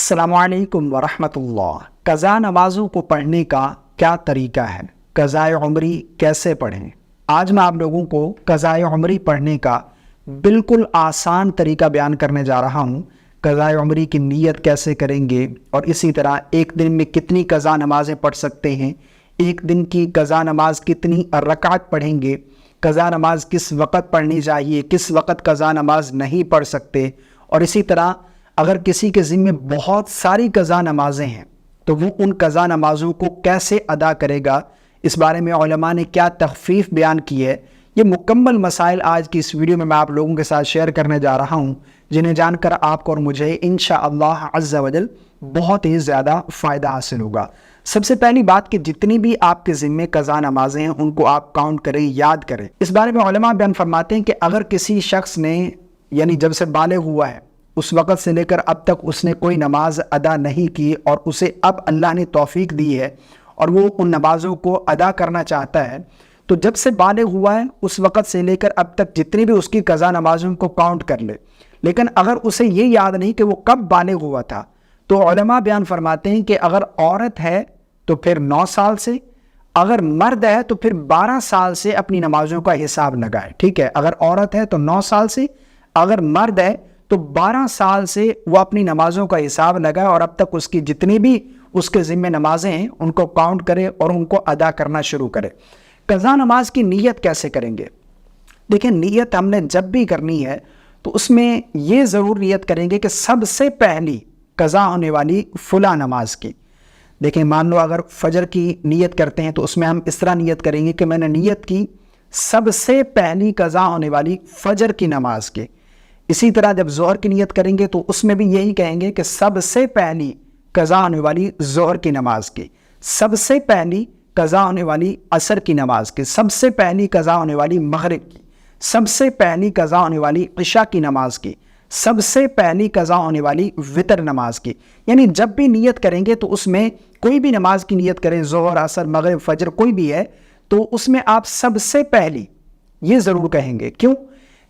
السلام علیکم ورحمۃ اللہ۔ قضا نمازوں کو پڑھنے کا کیا طریقہ ہے؟ قضاء عمری کیسے پڑھیں؟ آج میں آپ لوگوں کو قضاء عمری پڑھنے کا بالکل آسان طریقہ بیان کرنے جا رہا ہوں۔ قضاء عمری کی نیت کیسے کریں گے اور اسی طرح ایک دن میں کتنی قضا نمازیں پڑھ سکتے ہیں، ایک دن کی قضا نماز کتنی رکعت پڑھیں گے، قضا نماز کس وقت پڑھنی چاہیے، کس وقت قضا نماز نہیں پڑھ سکتے، اور اسی طرح اگر کسی کے ذمے بہت ساری قضا نمازیں ہیں تو وہ ان قضا نمازوں کو کیسے ادا کرے گا، اس بارے میں علماء نے کیا تخفیف بیان کی ہے، یہ مکمل مسائل آج کی اس ویڈیو میں آپ لوگوں کے ساتھ شیئر کرنے جا رہا ہوں، جنہیں جان کر آپ کو اور مجھے انشاءاللہ عز و جل بہت ہی زیادہ فائدہ حاصل ہوگا۔ سب سے پہلی بات کہ جتنی بھی آپ کے ذمے قضا نمازیں ہیں ان کو آپ کاؤنٹ کریں، یاد کریں۔ اس بارے میں علماء بیان فرماتے ہیں کہ اگر کسی شخص نے یعنی جب سے بالغ ہوا ہے اس وقت سے لے کر اب تک اس نے کوئی نماز ادا نہیں کی اور اسے اب اللہ نے توفیق دی ہے اور وہ ان نمازوں کو ادا کرنا چاہتا ہے، تو جب سے بالغ ہوا ہے اس وقت سے لے کر اب تک جتنی بھی اس کی قضا نمازوں کو کاؤنٹ کر لے۔ لیکن اگر اسے یہ یاد نہیں کہ وہ کب بالغ ہوا تھا، تو علماء بیان فرماتے ہیں کہ اگر عورت ہے تو پھر 9 سال سے، اگر مرد ہے تو پھر 12 سال سے اپنی نمازوں کا حساب لگائے۔ ٹھیک ہے، اگر عورت ہے تو 9 سال سے، اگر مرد ہے تو 12 سال سے وہ اپنی نمازوں کا حساب لگائے اور اب تک اس کی جتنی بھی اس کے ذمہ نمازیں ہیں ان کو کاؤنٹ کرے اور ان کو ادا کرنا شروع کرے۔ قضا نماز کی نیت کیسے کریں گے؟ دیکھیں، نیت ہم نے جب بھی کرنی ہے تو اس میں یہ ضرور نیت کریں گے کہ سب سے پہلی قضا ہونے والی فلاں نماز کی۔ دیکھیں، مان لو اگر فجر کی نیت کرتے ہیں تو اس میں ہم اس طرح نیت کریں گے کہ میں نے نیت کی سب سے پہلی قضا ہونے والی فجر کی نماز کی۔ اسی طرح جب ظہر کی نیت کریں گے تو اس میں بھی یہی کہیں گے کہ سب سے پہلی قضا ہونے والی ظہر کی نماز کی، سب سے پہلی قضا ہونے والی عصر کی نماز کی، سب سے پہلی قضا ہونے والی مغرب کی، سب سے پہلی قضا ہونے والی عشاء کی نماز کی، سب سے پہلی قضا ہونے والی وتر نماز کی۔ یعنی جب بھی نیت کریں گے تو اس میں کوئی بھی نماز کی نیت کریں، ظہر، عصر، مغرب، فجر کوئی بھی ہے، تو اس میں آپ سب سے پہلی یہ ضرور کہیں گے۔ کیوں؟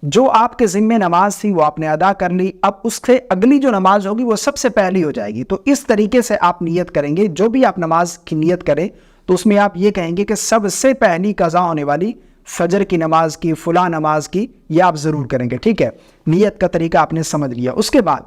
جو آپ کے ذمہ نماز تھی وہ آپ نے ادا کر لی، اب اس سے اگلی جو نماز ہوگی وہ سب سے پہلی ہو جائے گی۔ تو اس طریقے سے آپ نیت کریں گے، جو بھی آپ نماز کی نیت کریں تو اس میں آپ یہ کہیں گے کہ سب سے پہلی قضا ہونے والی فجر کی نماز کی، فلاں نماز کی، یہ آپ ضرور کریں گے۔ ٹھیک ہے، نیت کا طریقہ آپ نے سمجھ لیا۔ اس کے بعد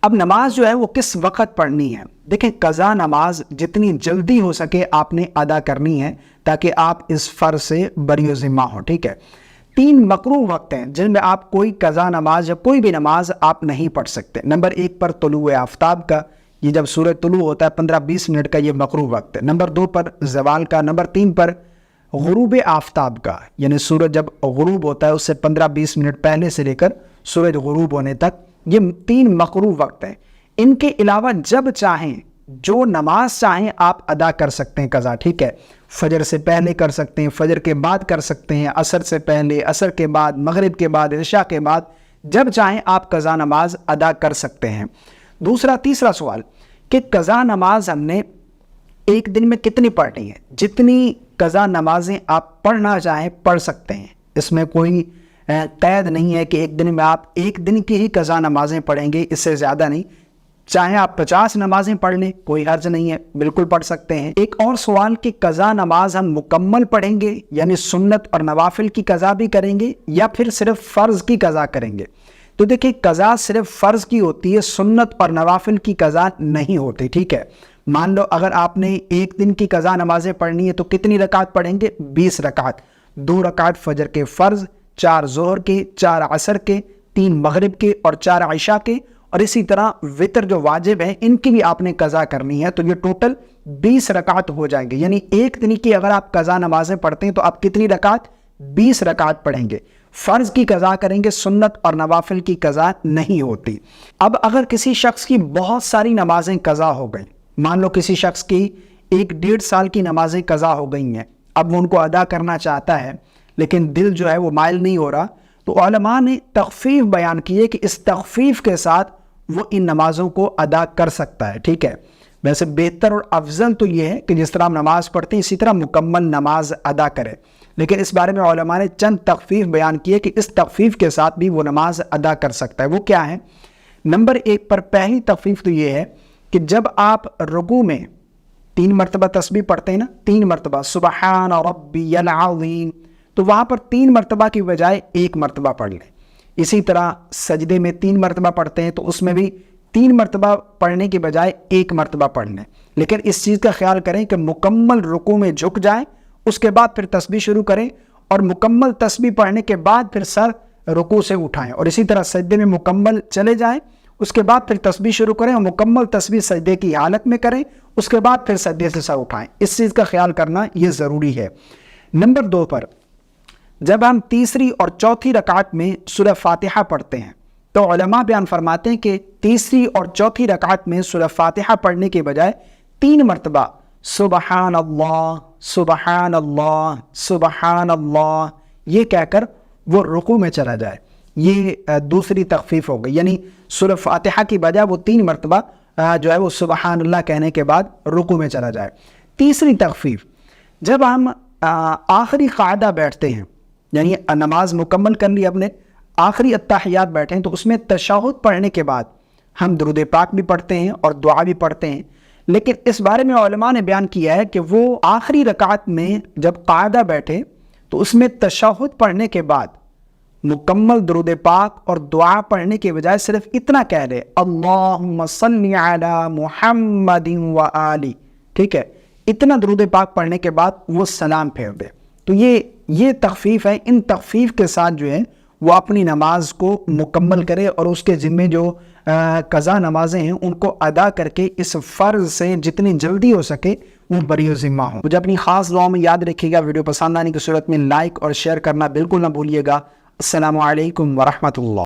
اب نماز جو ہے وہ کس وقت پڑھنی ہے؟ دیکھیں، قضا نماز جتنی جلدی ہو سکے آپ نے ادا کرنی ہے تاکہ آپ اس فرض سے بری و ذمہ ہو۔ ٹھیک ہے، 3 مکروہ وقت ہیں جن میں آپ کوئی قضا نماز یا کوئی بھی نماز آپ نہیں پڑھ سکتے۔ نمبر 1 پر طلوع آفتاب کا، یہ جب سورج طلوع ہوتا ہے 15-20 منٹ کا، یہ مکروہ وقت ہے۔ نمبر 2 پر زوال کا۔ نمبر 3 پر غروب آفتاب کا، یعنی سورج جب غروب ہوتا ہے اس سے 15-20 منٹ پہلے سے لے کر سورج غروب ہونے تک، یہ 3 مکروہ وقت ہیں۔ ان کے علاوہ جب چاہیں، جو نماز چاہیں آپ ادا کر سکتے ہیں قضا۔ ٹھیک ہے، فجر سے پہلے کر سکتے ہیں، فجر کے بعد کر سکتے ہیں، عصر سے پہلے، عصر کے بعد، مغرب کے بعد، عشاء کے بعد، جب چاہیں آپ قضا نماز ادا کر سکتے ہیں۔ تیسرا سوال کہ قضا نماز ہم نے ایک دن میں کتنی پڑھنی ہے؟ جتنی قضا نمازیں آپ پڑھنا چاہیں پڑھ سکتے ہیں، اس میں کوئی قید نہیں ہے کہ ایک دن میں آپ ایک دن کی ہی قضا نمازیں پڑھیں گے، اس سے زیادہ نہیں۔ چاہے آپ 50 نمازیں پڑھ لیں، کوئی حرج نہیں ہے، بالکل پڑھ سکتے ہیں۔ ایک اور سوال کہ قضا نماز ہم مکمل پڑھیں گے، یعنی سنت اور نوافل کی قضا بھی کریں گے یا پھر صرف فرض کی قضا کریں گے؟ تو دیکھیں، قضا صرف فرض کی ہوتی ہے، سنت اور نوافل کی قضا نہیں ہوتی۔ ٹھیک ہے، مان لو اگر آپ نے ایک دن کی قضا نمازیں پڑھنی ہے تو کتنی رکعت پڑھیں گے؟ 20 رکعت، 2 رکعت فجر کے فرض، 4 ظہر کے، 4 عصر کے، 3 مغرب کے اور 4 عشاء کے، اور اسی طرح وتر جو واجب ہیں ان کی بھی آپ نے قضا کرنی ہے۔ تو یہ ٹوٹل 20 رکعت ہو جائیں گے، یعنی ایک دن کی اگر آپ قضا نمازیں پڑھتے ہیں تو آپ کتنی رکعت؟ 20 رکعت پڑھیں گے۔ فرض کی قضا کریں گے، سنت اور نوافل کی قضا نہیں ہوتی۔ اب اگر کسی شخص کی بہت ساری نمازیں قضا ہو گئیں، مان لو کسی شخص کی 1-1.5 سال کی نمازیں قضا ہو گئی ہیں، اب وہ ان کو ادا کرنا چاہتا ہے لیکن دل جو ہے وہ مائل نہیں ہو رہا، تو علماء نے تخفیف بیان کی ہے کہ اس تخفیف کے ساتھ وہ ان نمازوں کو ادا کر سکتا ہے۔ ٹھیک ہے، ویسے بہتر اور افضل تو یہ ہے کہ جس طرح ہم نماز پڑھتے ہیں اسی طرح مکمل نماز ادا کرے، لیکن اس بارے میں علماء نے چند تخفیف بیان کی ہے کہ اس تخفیف کے ساتھ بھی وہ نماز ادا کر سکتا ہے۔ وہ کیا ہے؟ نمبر 1 پر پہلی تخفیف تو یہ ہے کہ جب آپ رکوع میں 3 مرتبہ تسبیح پڑھتے ہیں نا، 3 مرتبہ سبحان ربی العظیم، تو وہاں پر 3 مرتبہ کی بجائے 1 مرتبہ پڑھ لیں۔ اسی طرح سجدے میں 3 مرتبہ پڑھتے ہیں تو اس میں بھی 3 مرتبہ پڑھنے کی بجائے 1 مرتبہ پڑھ لیں، لیکن اس چیز کا خیال کریں کہ مکمل رکوع میں جھک جائیں، اس کے بعد پھر تسبیح شروع کریں، اور مکمل تسبیح پڑھنے کے بعد پھر سر رکوع سے اٹھائیں، اور اسی طرح سجدے میں مکمل چلے جائیں، اس کے بعد پھر تسبیح شروع کریں اور مکمل تسبیح سجدے کی حالت میں کریں، اس کے بعد پھر سجدے سے سر اٹھائیں۔ اس چیز کا خیال کرنا یہ ضروری ہے۔ نمبر 2 پر جب ہم تیسری اور چوتھی رکعت میں سورہ فاتحہ پڑھتے ہیں تو علماء بیان فرماتے ہیں کہ تیسری اور چوتھی رکعت میں سورہ فاتحہ پڑھنے کے بجائے 3 مرتبہ سبحان اللہ سبحان اللہ سبحان اللہ یہ کہہ کر وہ رکوع میں چلا جائے۔ یہ دوسری تخفیف ہو گئی، یعنی سورہ فاتحہ کی بجائے وہ 3 مرتبہ جو ہے وہ سبحان اللہ کہنے کے بعد رکوع میں چلا جائے۔ تیسری تخفیف، جب ہم آخری قاعدہ بیٹھتے ہیں، یعنی نماز مکمل کر لی اپنے، آخری اتحیات بیٹھیں تو اس میں تشہد پڑھنے کے بعد ہم درود پاک بھی پڑھتے ہیں اور دعا بھی پڑھتے ہیں، لیکن اس بارے میں علماء نے بیان کیا ہے کہ وہ آخری رکعت میں جب قاعدہ بیٹھے تو اس میں تشہد پڑھنے کے بعد مکمل درود پاک اور دعا پڑھنے کے بجائے صرف اتنا کہہ لے اللہم صلی علی محمد و آلی، ٹھیک ہے، اتنا درود پاک پڑھنے کے بعد وہ سلام پھیر دے۔ تو یہ تخفیف ہے۔ ان تخفیف کے ساتھ جو ہے وہ اپنی نماز کو مکمل کرے اور اس کے ذمے جو قضا نمازیں ہیں ان کو ادا کر کے اس فرض سے جتنی جلدی ہو سکے وہ بری ذمہ ہوں۔ مجھے اپنی خاص دعاؤں میں یاد رکھیے گا۔ ویڈیو پسند آنے کی صورت میں لائک اور شیئر کرنا بالکل نہ بھولیے گا۔ السلام علیکم ورحمۃ اللہ۔